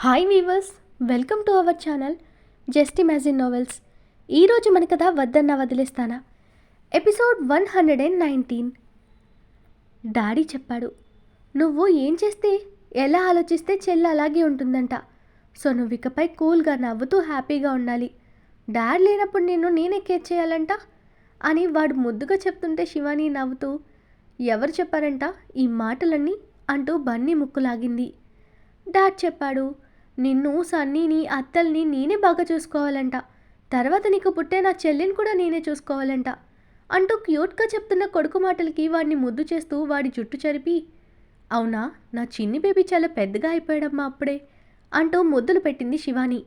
Hi weavers, welcome to our channel just imagine novels. ఈరోజు మన కథ వద్దన్నా వదిలేస్తానా ఎపిసోడ్ 119. డాడీ చెప్పాడు, నువ్వు ఏం చేస్తే ఎలా ఆలోచిస్తే చెల్లి అలాగే ఉంటుందంట. సో నువ్వు ఇకపై కూల్గా నవ్వుతూ హ్యాపీగా ఉండాలి. డాడీ లేనప్పుడు నేనే కేర్ చేయాలంట అని వాడు ముద్దుగా చెప్తుంటే శివాని నవ్వుతూ, ఎవరు చెప్పారంట ఈ మాటలన్నీ అంటూ బన్నీ ముక్కులాగింది. డాడ్ చెప్పాడు, నిన్ను సన్నీని అత్తల్ని నేనే బాగా చూసుకోవాలంట, తర్వాత నీకు పుట్టే నా చెల్లిని కూడా నేనే చూసుకోవాలంట అంటూ క్యూట్గా చెప్తున్న కొడుకు మాటలకి వాడిని ముద్దు చేస్తూ వాడి జుట్టు చరిపి, అవునా నా చిన్ని బేబీ చాలా పెద్దగా అయిపోయాడమ్మా అప్పుడే అంటూ ముద్దులు పెట్టింది శివాని.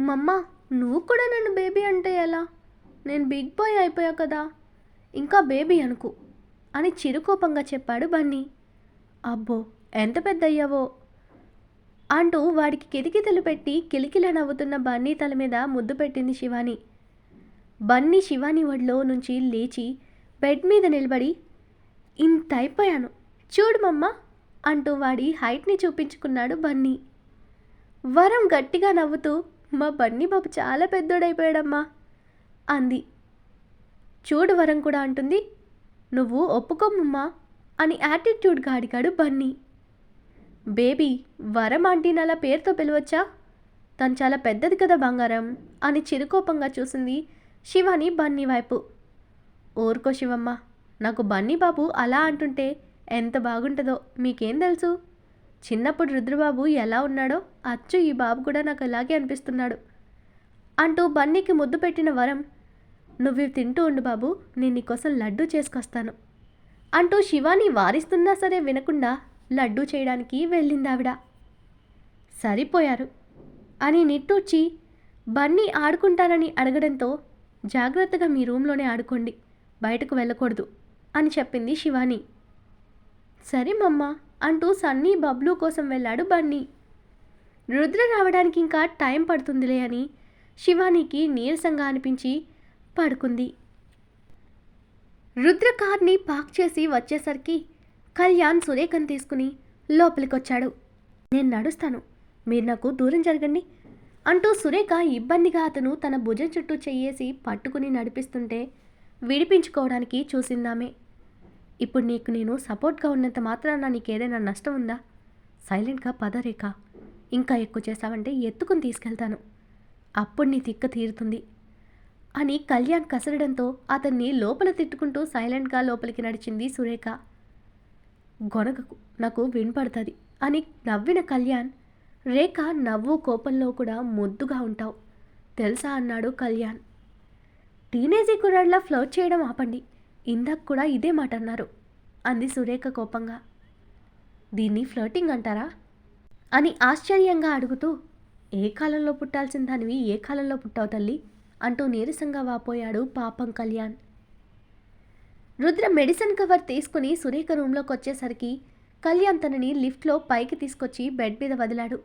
మమ్మ, నువ్వు కూడా నన్ను బేబీ అంటే ఎలా? నేను బిగ్ బాయ్ అయిపోయా కదా, ఇంకా బేబీ అనుకు అని చిరుకోపంగా చెప్పాడు బన్నీ. అబ్బో ఎంత పెద్ద అయ్యావో అంటూ వాడికి కిటికీతలు పెట్టి కిలికిల నవ్వుతున్న బన్నీ తల మీద ముద్దు పెట్టింది శివాని. బన్నీ శివాని ఒడిలో నుంచి లేచి బెడ్ మీద నిలబడి, ఇంత అయిపోయాను చూడు మమ్మ అంటూ వాడి హైట్ని చూపించుకున్నాడు బన్నీ. వరం గట్టిగా నవ్వుతూ, మా బన్నీ బాబు చాలా పెద్దోడైపోయాడమ్మా అంది. చూడు వరం కూడా అంటుంది, నువ్వు ఒప్పుకోమమ్మా అని యాటిట్యూడ్గా అడిగాడు బన్నీ. బేబీ, వరం ఆంటీని అలా పేరుతో పిలవచ్చా? తను చాలా పెద్దది కదా బంగారం అని చిరుకోపంగా చూసింది శివాని బన్నీ వైపు. ఊరుకో శివమ్మ, నాకు బన్నీ బాబు అలా అంటుంటే ఎంత బాగుంటుందో మీకేం తెలుసు? చిన్నప్పుడు రుద్రబాబు ఎలా ఉన్నాడో అచ్చు ఈ బాబు కూడా నాకు అలాగే అనిపిస్తున్నాడు అంటూ బన్నీకి ముద్దు పెట్టిన వరం, నువ్వు తింటూ ఉండు బాబు, నేను నీకోసం లడ్డూ చేసుకొస్తాను అంటూ శివాని వారిస్తున్నా సరే వినకుండా లడ్డూ చేయడానికి వెళ్ళిందావిడ. సరిపోయారు అని నిట్టూర్చి బన్నీ ఆడుకుంటానని అడగడంతో, జాగ్రత్తగా మీ రూమ్లోనే ఆడుకోండి, బయటకు వెళ్ళకూడదు అని చెప్పింది శివాని. సరే మమ్మ అంటూ సన్నీ బబ్లూ కోసం వెళ్ళాడు బన్నీ. రుద్ర రావడానికి ఇంకా టైం పడుతుందిలే అని శివానికి నీరసంగా అనిపించి పడుకుంది. రుద్ర కార్ని పార్క్ చేసి వచ్చేసరికి కళ్యాణ్ సురేఖను తీసుకుని లోపలికొచ్చాడు. నేను నడుస్తాను, మీరు నాకు దూరం జరగండి అంటూ సురేఖ ఇబ్బందిగా అతను తన భుజం చుట్టూ చెయ్యేసి పట్టుకుని నడిపిస్తుంటే విడిపించుకోవడానికి చూసిందామే. ఇప్పుడు నీకు నేను సపోర్ట్గా ఉన్నంత మాత్రాన నీకేదైనా నష్టం ఉందా? సైలెంట్గా పదరేఖ, ఇంకా ఎక్కువ చేశావంటే ఎత్తుకుని తీసుకెళ్తాను, అప్పుడు నీ తిక్క తీరుతుంది అని కళ్యాణ్ కసరడంతో అతన్ని లోపల తిట్టుకుంటూ సైలెంట్గా లోపలికి నడిచింది సురేఖ. గొనగకు, నాకు వినపడుతుంది అని నవ్విన కళ్యాణ్, రేఖ నవ్వు కోపంలో కూడా ముద్దుగా ఉంటావు తెలుసా అన్నాడు కళ్యాణ్. టీనేజీ కుర్రాడ్లా ఫ్లర్ట్ చేయడం ఆపండి, ఇందాక కూడా ఇదే మాట అన్నారు అంది సురేఖ కోపంగా. దీన్ని ఫ్లర్టింగ్ అంటారా అని ఆశ్చర్యంగా అడుగుతూ, ఏ కాలంలో పుట్టాల్సిన దానివి ఏ కాలంలో పుట్టావు తల్లి అంటూ నీరసంగా వాపోయాడు పాపం కళ్యాణ్. రుద్ర మెడిసిన్ కవర్ తీసుకుని సురేఖ రూమ్లోకి వచ్చేసరికి కళ్యాణ్ తనని లిఫ్ట్లో పైకి తీసుకొచ్చి బెడ్ మీద వదిలాడు.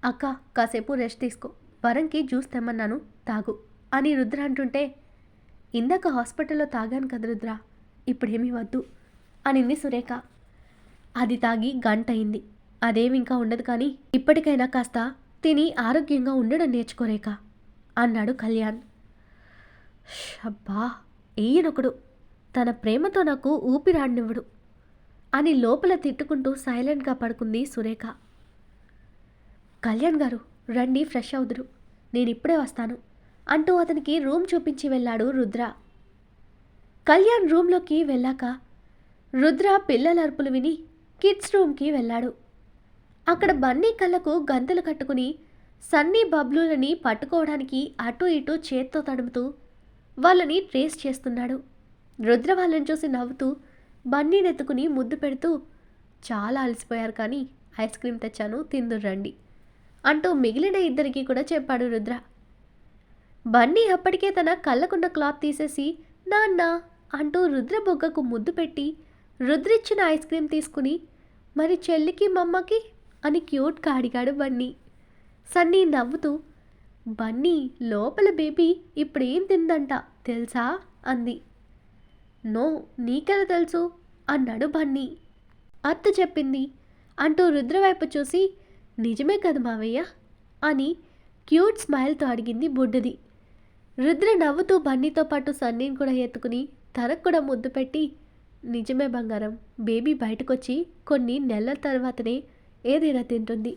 అక్క, కాసేపు రెస్ట్ తీసుకో, వరంకి జ్యూస్ తెమ్మన్నాను తాగు అని రుద్ర అంటుంటే, ఇందాక హాస్పిటల్లో తాగాను కదా రుద్ర, ఇప్పుడేమీ వద్దు అనింది సురేఖ. అది తాగి గంట అయింది, అదేమి ఇంకా ఉండదు, కానీ ఇప్పటికైనా కాస్త తిని ఆరోగ్యంగా ఉండడం నేర్చుకోరేక అన్నాడు కళ్యాణ్. అబ్బా, ఈయనొకడు తన ప్రేమతో నాకు ఊపిరాడనివ్వడు అని లోపల తిట్టుకుంటూ సైలెంట్గా పడుకుంది సురేఖ. కళ్యాణ్ గారు రండి, ఫ్రెష్ అవుదురు, నేను ఇప్పుడే వస్తాను అంటూ అతనికి రూమ్ చూపించి వెళ్ళాడు రుద్ర. కళ్యాణ్ రూమ్లోకి వెళ్ళాక రుద్ర పిల్లల అరుపులు విని కిడ్స్ రూమ్కి వెళ్ళాడు. అక్కడ బన్నీ కళ్ళకు గంతలు కట్టుకుని సన్నీ బబ్లూలని పట్టుకోవడానికి అటూ ఇటూ చేత్తో తడుముతూ వాళ్ళని ట్రేస్ చేస్తున్నాడు. రుద్ర వాళ్ళని చూసి నవ్వుతూ బన్నీనెత్తుకుని ముద్దు పెడుతూ, చాలా అలసిపోయారు కానీ ఐస్ క్రీమ్ తెచ్చాను తిందుర్రండి అంటూ మిగిలిన ఇద్దరికి కూడా చెప్పాడు రుద్ర. బన్నీ అప్పటికే తన కళ్ళకున్న క్లాత్ తీసేసి నాన్న అంటూ రుద్ర బొగ్గకు ముద్దు పెట్టి రుద్రిచ్చిన ఐస్ క్రీమ్ తీసుకుని, మరి చెల్లికి మమ్మకి అని క్యూట్గా అడిగాడు బన్నీ. సన్నీ నవ్వుతూ, బన్నీ లోపల బేబీ ఇప్పుడేం తిందంట తెలుసా అంది. నో, నీకెలా తెలుసు అన్నాడు బన్నీ. అత్త చెప్పింది అంటూ రుద్ర వైపు చూసి, నిజమే కదా మావయ్య అని క్యూట్ స్మైల్తో అడిగింది బుడ్డది. రుద్ర నవ్వుతూ బన్నీతో పాటు సన్నీని కూడా ఎత్తుకుని తనకు కూడా ముద్దు పెట్టి, నిజమే బంగారం, బేబీ బయటకొచ్చి కొన్ని నెలల తర్వాతనే ఏదైనా తింటుంది.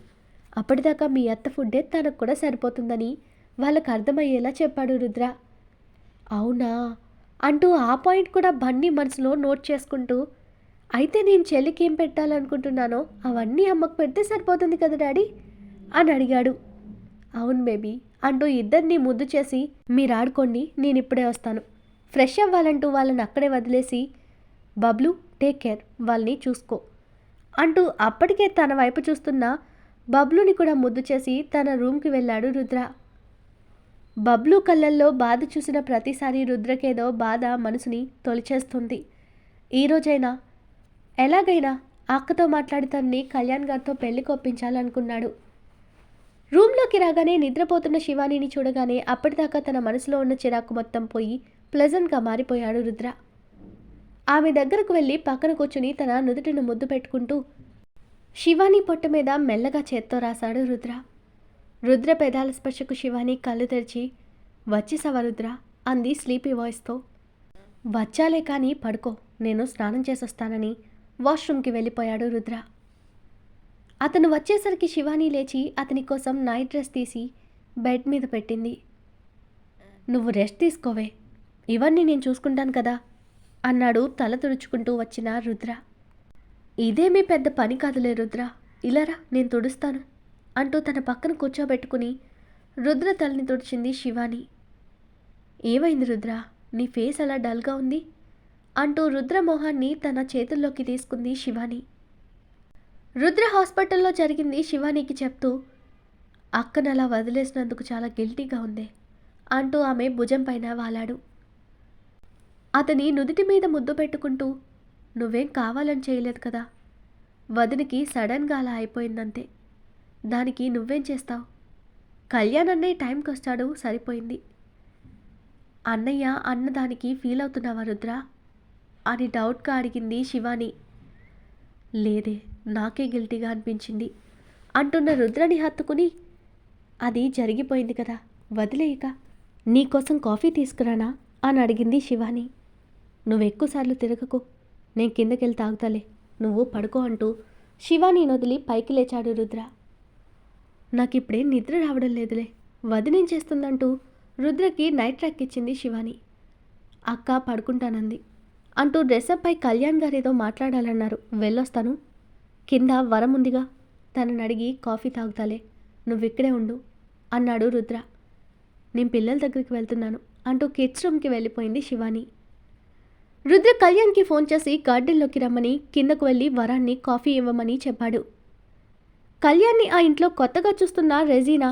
అప్పటిదాకా మీ అత్త ఫుడ్డే తనకు కూడా సరిపోతుందని వాళ్ళకు అర్థమయ్యేలా చెప్పాడు రుద్ర. అవునా అంటూ ఆ పాయింట్ కూడా బన్నీ మనసులో నోట్ చేసుకుంటూ, అయితే నేను చెల్లికి ఏం పెట్టాలనుకుంటున్నానో అవన్నీ అమ్మకు పెడితే సరిపోతుంది కదా డాడీ అని అడిగాడు. అవును బేబీ అంటూ ఇద్దరిని ముద్దు చేసి, మీరు ఆడుకోండి, నేను ఇప్పుడే వస్తాను. ఫ్రెష్ అవ్వాలంటూ వాళ్ళని అక్కడే వదిలేసి, బబ్లు టేక్ కేర్, వాళ్ళని చూసుకో అంటూ అప్పటికే తన వైపు చూస్తున్న బబ్లుని కూడా ముద్దు చేసి తన రూమ్కి వెళ్ళాడు రుద్ర. బబ్లు కళ్ళల్లో బాధ చూసిన ప్రతిసారి రుద్రకేదో బాధ మనసుని తొలిచేస్తుంది. ఈరోజైనా ఎలాగైనా అక్కతో మాట్లాడి తనని కళ్యాణ్ గారితో పెళ్లి కొప్పించాలనుకున్నాడు. రూమ్లోకి రాగానే నిద్రపోతున్న శివానీని చూడగానే అప్పటిదాకా తన మనసులో ఉన్న చిరాకు మొత్తం పోయి ప్లెజెంట్గా మారిపోయాడు రుద్ర. ఆమె దగ్గరకు వెళ్ళి పక్కన కూర్చుని తన నుదుటిని ముద్దు పెట్టుకుంటూ శివానీ పొట్ట మీద మెల్లగా చేత్తో రాశాడు రుద్ర. రుద్ర పెదాల స్పర్శకు శివానీ కళ్ళు తెరిచి, వచ్చేసావా రుద్ర అంది స్లీపీ వాయిస్తో. వచ్చాలే కానీ పడుకో, నేను స్నానం చేసొస్తానని వాష్రూమ్కి వెళ్ళిపోయాడు రుద్ర. అతను వచ్చేసరికి శివానీ లేచి అతని కోసం నైట్ డ్రెస్ తీసి బెడ్ మీద పెట్టింది. నువ్వు రెస్ట్ తీసుకోవే, ఇవన్నీ నేను చూసుకుంటాను కదా అన్నాడు తల తుడుచుకుంటూ వచ్చిన రుద్ర. ఇదేమీ పెద్ద పని కాదులే రుద్ర, ఇలారా నేను తుడుస్తాను అంటూ తన పక్కన కూర్చోబెట్టుకుని రుద్ర తలని తుడిచింది శివాని. ఏమైంది రుద్ర, నీ ఫేస్ అలా డల్గా ఉంది అంటూ రుద్ర మొహాన్ని తన చేతుల్లోకి తీసుకుంది శివాని. రుద్ర హాస్పిటల్లో జరిగింది శివానీకి చెప్తూ, అక్కను అలా వదిలేసినందుకు చాలా గిల్టీగా ఉంది అంటూ ఆమె భుజం పైన వాలాడు. అతని నుదుటి మీద ముద్దు పెట్టుకుంటూ, నువ్వేం కావాలని చేయలేదు కదా, వదినికి సడన్గా అలా అయిపోయిందంతే, దానికి నువ్వేం చేస్తావు, కళ్యాణ్ అన్నయ్య టైంకి వస్తాడు సరిపోయింది. అన్నయ్య అన్నదానికి ఫీల్ అవుతున్నావా రుద్ర అని డౌట్గా అడిగింది శివాని. లేదే, నాకే గిల్టీగా అనిపించింది అంటున్న రుద్రని హత్తుకుని, అది జరిగిపోయింది కదా వదిలేయక, నీకోసం కాఫీ తీసుకురానా అని అడిగింది శివాని. నువ్వెక్కువసార్లు తిరగకు, నేను కిందకెళ్ళి తాగుతాలే, నువ్వు పడుకో అంటూ శివాని వదిలి పైకి లేచాడు రుద్ర. నాకిప్పుడే నిద్ర రావడం లేదులే, వదినేం చేస్తుందంటూ రుద్రకి నైట్ ట్రాక్ ఇచ్చింది శివాని. అక్క పడుకుంటానంది అంటూ డ్రెస్అప్ పై కళ్యాణ్ గారేదో మాట్లాడాలన్నారు, వెళ్ళొస్తాను, కింద వరం ఉందిగా, తనని అడిగి కాఫీ తాగుతాలే, నువ్విక్కడే ఉండు అన్నాడు రుద్ర. నేను పిల్లల దగ్గరికి వెళ్తున్నాను అంటూ కిడ్స్ రూమ్కి వెళ్ళిపోయింది శివాని. రుద్ర కళ్యాణ్కి ఫోన్ చేసి గార్డెన్లోకి రమ్మని, కిందకు వెళ్ళి వరాన్ని కాఫీ ఇవ్వమని చెప్పాడు. కళ్యాణ్ని ఆ ఇంట్లో కొత్తగా చూస్తున్న రెజీనా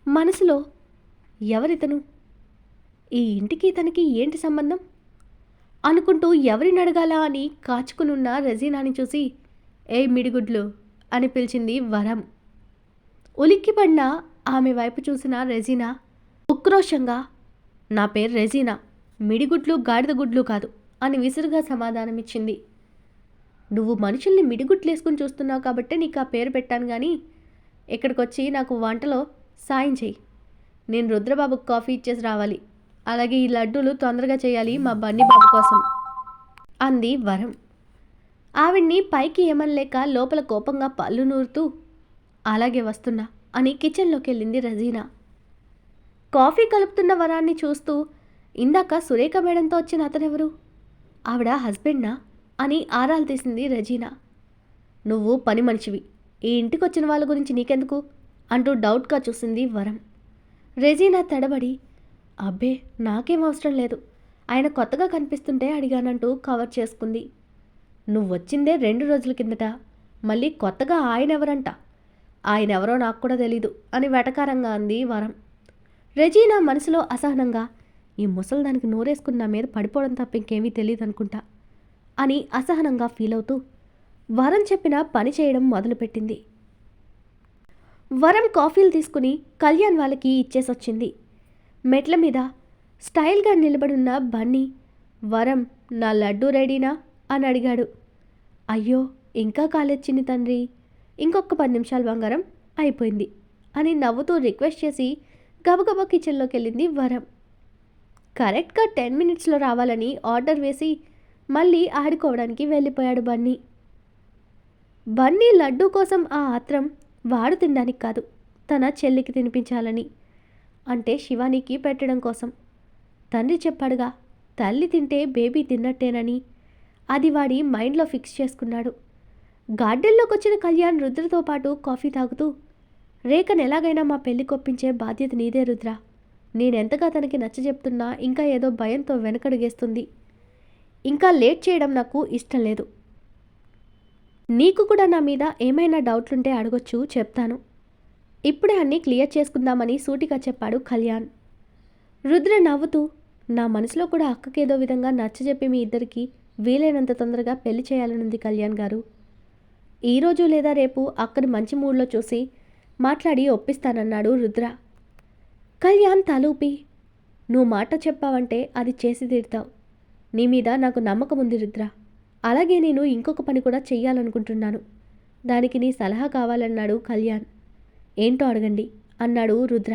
మనసులో, ఎవరితను, ఈ ఇంటికి తనకి ఏంటి సంబంధం అనుకుంటూ ఎవరిని అడగాలా అని కాచుకునున్న రెజీనాని చూసి, ఏ మిడిగుడ్లు అని పిలిచింది వరం. ఉలిక్కిపడిన ఆమె వైపు చూసిన రెజీనా ఉక్రోషంగా, నా పేరు రెజీనా, మిడిగుడ్లు గాడిద గుడ్లు కాదు అని విసురుగా సమాధానమిచ్చింది. నువ్వు మనుషుల్ని మిడిగుడ్లేసుకుని చూస్తున్నావు కాబట్టే నీకు ఆ పేరు పెట్టాను, కానీ ఇక్కడికి వచ్చి నాకు వంటలో సాయం చెయ్యి, నేను రుద్రబాబుకు కాఫీ ఇచ్చేసి రావాలి, అలాగే ఈ లడ్డూలు తొందరగా చేయాలి మా బన్నీ బాబు కోసం అంది వరం. ఆవిడ్ని పైకి ఏమనలేక లోపల కోపంగా పళ్ళు నూరుతూ, అలాగే వస్తున్నా అని కిచెన్లోకి వెళ్ళింది రెజీనా. కాఫీ కలుపుతున్న వరాన్ని చూస్తూ, ఇందాక సురేఖ మేడంతో వచ్చిన అతనెవరు, ఆవిడ హస్బెండ్నా అని ఆరాలు తీసింది రెజీనా. నువ్వు పని మనిషివి, ఈ ఇంటికి వచ్చిన వాళ్ళ గురించి నీకెందుకు అంటూ డౌట్గా చూసింది వరం. రెజీనా తడబడి, అబ్బే నాకేం అవసరం లేదు, ఆయన కొత్తగా కనిపిస్తుంటే అడిగానంటూ కవర్ చేసుకుంది. నువ్వొచ్చిందే 2 రోజుల కిందట, మళ్ళీ కొత్తగా ఆయన ఎవరంట, ఆయన ఎవరో నాకు కూడా తెలీదు అని వెటకారంగా అంది వరం. రెజీనా మనసులో అసహనంగా, ఈ ముసలిదానికి నోరేసుకుని నా మీద పడిపోవడం తప్ప ఇంకేమీ తెలియదు అనుకుంటా అని అసహనంగా ఫీల్ అవుతూ వరం చెప్పిన పని చేయడం మొదలుపెట్టింది. వరం కాఫీలు తీసుకుని కళ్యాణ్ వాళ్ళకి ఇచ్చేసొచ్చింది. మెట్ల మీద స్టైల్గా నిలబడున్న బన్నీ, వరం నా లడ్డూ రెడీనా అని అడిగాడు. అయ్యో ఇంకా కాలేచ్చింది తండ్రి, ఇంకొక 10 నిమిషాలు బంగారం, అయిపోయింది అని నవ్వుతూ రిక్వెస్ట్ చేసి గబగబా కిచెన్లోకి వెళ్ళింది వరం. కరెక్ట్గా 10 మినిట్స్లో రావాలని ఆర్డర్ వేసి మళ్ళీ ఆడుకోవడానికి వెళ్ళిపోయాడు బన్నీ. బన్నీ లడ్డూ కోసం ఆ ఆత్రం వాడు తినడానికి కాదు, తన చెల్లికి తినిపించాలని, అంటే శివానికి పెట్టడం కోసం. తండ్రి చెప్పాడుగా, తల్లి తింటే బేబీ తిన్నట్టేనని. అది వాడి మైండ్లో ఫిక్స్ చేసుకున్నాడు. గార్డెన్లోకి వచ్చిన కళ్యాణ్ రుద్రతో పాటు కాఫీ తాగుతూ, రేఖను ఎలాగైనా మా పెళ్లి కొప్పించే బాధ్యత నీదే రుద్ర. నేనెంతగా తనకి నచ్చజెప్తున్నా ఇంకా ఏదో భయంతో వెనకడుగేస్తుంది. ఇంకా లేట్ చేయడం నాకు ఇష్టం లేదు. నీకు కూడా నా మీద ఏమైనా డౌట్లుంటే అడగొచ్చు, చెప్తాను. ఇప్పుడే అన్నీ క్లియర్ చేసుకుందామని సూటిగా చెప్పాడు కళ్యాణ్. రుద్ర నవ్వుతూ, నా మనసులో కూడా అక్కకేదో విధంగా నచ్చజెప్పి మీ ఇద్దరికి వీలైనంత తొందరగా పెళ్లి చేయాలనుంది కళ్యాణ్ గారు. ఈరోజు లేదా రేపు అక్కని మంచి మూడ్లో చూసి మాట్లాడి ఒప్పిస్తానన్నాడు రుద్ర. కళ్యాణ్ తలూపి, నువ్వు మాట చెప్పావంటే అది చేసి తీరుతావు. నీ మీద నాకు నమ్మకం ఉంది రుద్ర. అలాగే నేను ఇంకొక పని కూడా చెయ్యాలనుకుంటున్నాను. దానికి నీ సలహా కావాలన్నాడు కళ్యాణ్. ఏంటో అడగండి అన్నాడు రుద్ర.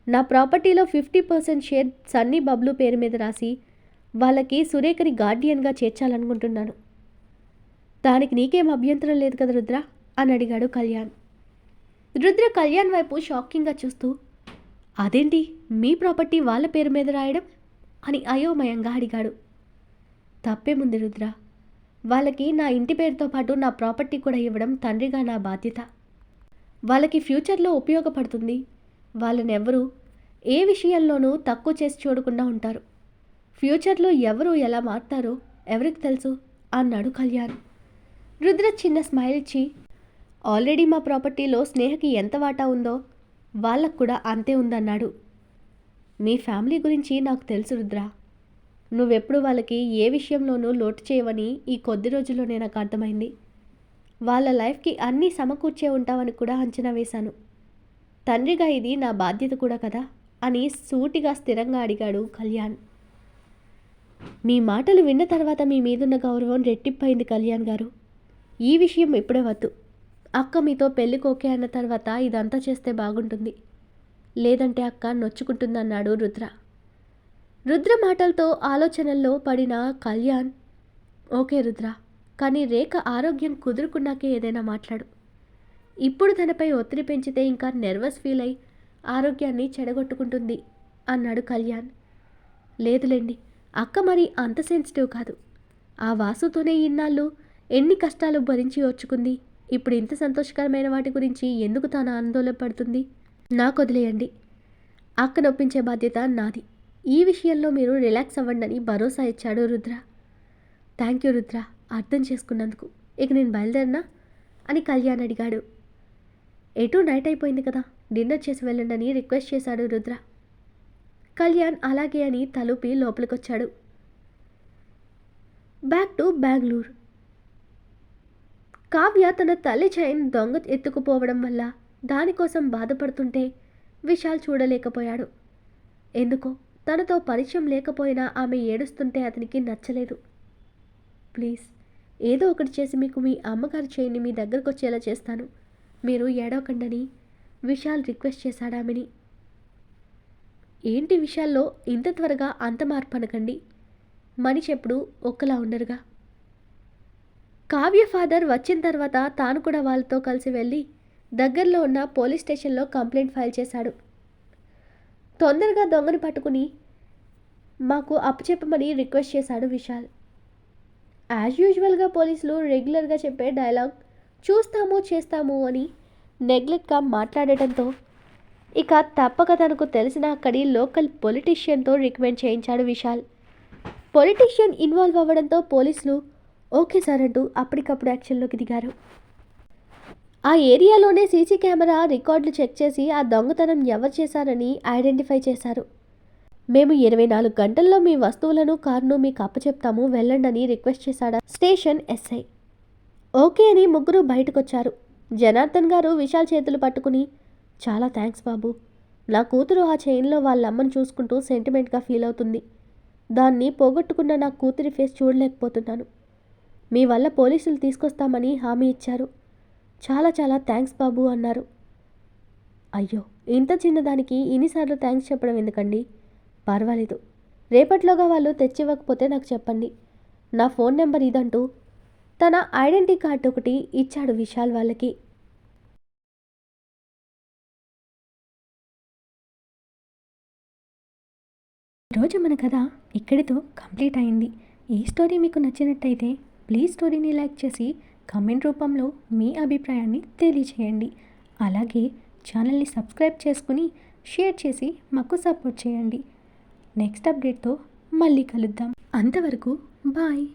నా ప్రాపర్టీలో 50% షేర్ సన్నీ బబ్లు పేరు మీద రాసి వాళ్ళకి సురేఖని గార్డియన్గా చేర్చాలనుకుంటున్నాను. దానికి నీకేం అభ్యంతరం లేదు కదా రుద్ర అని అడిగాడు కళ్యాణ్. రుద్ర కళ్యాణ్ వైపు షాకింగ్గా చూస్తూ, అదేంటి మీ ప్రాపర్టీ వాళ్ళ పేరు మీద రాయడం అని అయోమయంగా అడిగాడు. తప్పేముంది రుద్ర, వాళ్ళకి నా ఇంటి పేరుతో పాటు నా ప్రాపర్టీ కూడా ఇవ్వడం తండ్రిగా నా బాధ్యత. వాళ్ళకి ఫ్యూచర్లో ఉపయోగపడుతుంది. వాళ్ళనెవ్వరూ ఏ విషయంలోనూ తక్కువ చేసి చూడకుండా ఉంటారు. ఫ్యూచర్లో ఎవరు ఎలా మారుతారో ఎవరికి తెలుసు అన్నాడు కళ్యాణ్. రుద్ర చిన్న స్మైల్ ఇచ్చి, ఆల్రెడీ మా ప్రాపర్టీలో స్నేహకి ఎంత వాటా ఉందో వాళ్ళకు కూడా అంతే ఉందన్నాడు. మీ ఫ్యామిలీ గురించి నాకు తెలుసు రుద్ర. నువ్వెప్పుడు వాళ్ళకి ఏ విషయంలోనూ లోటు చేయవని ఈ కొద్ది రోజుల్లోనే నాకు అర్థమైంది. వాళ్ళ లైఫ్కి అన్నీ సమకూర్చే ఉంటావని కూడా అంచనా వేశాను. తండ్రిగా ఇది నా బాధ్యత కూడా కదా అని సూటిగా స్థిరంగా అడిగాడు కళ్యాణ్. మీ మాటలు విన్న తర్వాత మీ మీదున్న గౌరవం రెట్టింపైంది కళ్యాణ్ గారు. ఈ విషయం ఇప్పుడే వద్దు. అక్క మీతో పెళ్ళికి ఓకే అన్న తర్వాత ఇదంతా చేస్తే బాగుంటుంది. లేదంటే అక్క నొచ్చుకుంటుందన్నాడు రుద్ర. రుద్ర మాటలతో ఆలోచనల్లో పడిన కళ్యాణ్, ఓకే రుద్ర, కానీ రేఖ ఆరోగ్యం కుదురుకున్నాకే ఏదైనా మాట్లాడు. ఇప్పుడు తనపై ఒత్తిడి పెంచితే ఇంకా నెర్వస్ ఫీల్ అయి ఆరోగ్యాన్ని చెడగొట్టుకుంటుంది అన్నాడు కళ్యాణ్. లేదులేండి, అక్క మరి అంత సెన్సిటివ్ కాదు. ఆ వాసుతోనే ఇన్నాళ్ళు ఎన్ని కష్టాలు భరించి వచ్చుకుంది. ఇప్పుడు ఇంత సంతోషకరమైన వాటి గురించి ఎందుకు తాను ఆందోళన పడుతుంది? నాకు వదిలేయండి. అక్క నొప్పించే బాధ్యత నాది. ఈ విషయంలో మీరు రిలాక్స్ అవ్వండి అని భరోసా ఇచ్చాడు రుద్ర. థ్యాంక్ యూ రుద్ర, అర్థం చేసుకున్నందుకు. ఇక నేను బయలుదేరినా అని కళ్యాణ్ అడిగాడు. ఎటు నైట్ అయిపోయింది కదా, డిన్నర్ చేసి వెళ్ళండి అని రిక్వెస్ట్ చేశాడు రుద్ర. కళ్యాణ్ అలాగే అని తలుపి లోపలికొచ్చాడు. Back to Bengaluru. కావ్య తన తల్లి చైన్ దొంగ ఎత్తుకుపోవడం వల్ల దానికోసం బాధపడుతుంటే విశాల్ చూడలేకపోయాడు. ఎందుకో తనతో పరిచయం లేకపోయినా ఆమె ఏడుస్తుంటే అతనికి నచ్చలేదు. ప్లీజ్ ఏదో ఒకటి చేసి మీకు మీ అమ్మగారి చైన్ని మీ దగ్గరకు వచ్చేలా చేస్తాను, మీరు ఏడవకండని విశాల్ రిక్వెస్ట్ చేశాడు ఆమెని. ఏంటి విషయాల్లో ఇంత త్వరగా అంత మార్పు అనకండి, మనిషి ఎప్పుడు ఒక్కలా ఉండరుగా. కావ్య ఫాదర్ వచ్చిన తర్వాత తాను కూడా వాళ్ళతో కలిసి వెళ్ళి దగ్గరలో ఉన్న పోలీస్ స్టేషన్లో కంప్లైంట్ ఫైల్ చేశాడు. తొందరగా దొంగని పట్టుకుని మాకు అప్పచెప్పమని రిక్వెస్ట్ చేశాడు విశాల్. యాజ్ యూజువల్గా పోలీసులు రెగ్యులర్గా చెప్పే డైలాగ్ చూస్తాము చేస్తాము అని నెగ్లెక్ట్గా మాట్లాడటంతో ఇక తప్పక తనకు తెలిసిన అక్కడి లోకల్ పొలిటీషియన్తో రికమెండ్ చేయించాడు విశాల్. పొలిటీషియన్ ఇన్వాల్వ్ అవ్వడంతో పోలీసులు ఓకే సార్ అంటూ అప్పటికప్పుడు యాక్షన్లోకి దిగారు. ఆ ఏరియాలోనే సీసీ కెమెరా రికార్డులు చెక్ చేసి ఆ దొంగతనం ఎవరు చేశారని ఐడెంటిఫై చేశారు. మేము 24 గంటల్లో మీ వస్తువులను కారును మీకు అప్పచెప్తాము, వెళ్ళండి అని రిక్వెస్ట్ చేశాడు స్టేషన్ ఎస్ఐ. ఓకే అని ముగ్గురు బయటకొచ్చారు. జనార్దన్ గారు విశాల్ చేతులు పట్టుకుని, చాలా థ్యాంక్స్ బాబు. నా కూతురు ఆ చైన్లో వాళ్ళ అమ్మను చూసుకుంటూ సెంటిమెంట్గా ఫీల్ అవుతుంది. దాన్ని పోగొట్టుకున్న నా కూతురి ఫేస్ చూడలేకపోతున్నాను. మీ వల్ల పోలీసులు తీసుకొస్తామని హామీ ఇచ్చారు. చాలా చాలా థ్యాంక్స్ బాబు అన్నారు. అయ్యో, ఇంత చిన్నదానికి ఇన్నిసార్లు థ్యాంక్స్ చెప్పడం ఎందుకండి? పర్వాలేదు, రేపట్లోగా వాళ్ళు తెచ్చివ్వకపోతే నాకు చెప్పండి. నా ఫోన్ నెంబర్ ఇదంటూ తన ఐడెంటిటీ కార్డు ఒకటి ఇచ్చాడు విశాల్ వాళ్ళకి. ఈరోజు మన కథ ఇక్కడితో కంప్లీట్ అయింది. ఈ స్టోరీ మీకు నచ్చినట్టయితే ప్లీజ్ స్టోరీని లైక్ చేసి కామెంట్ రూపంలో మీ అభిప్రాయాన్ని తెలియచేయండి. అలాగే ఛానల్ని సబ్స్క్రైబ్ చేసుకుని షేర్ చేసి మాకు సపోర్ట్ చేయండి. నెక్స్ట్ అప్డేట్తో మళ్ళీ కలుద్దాం. అంతవరకు బాయ్.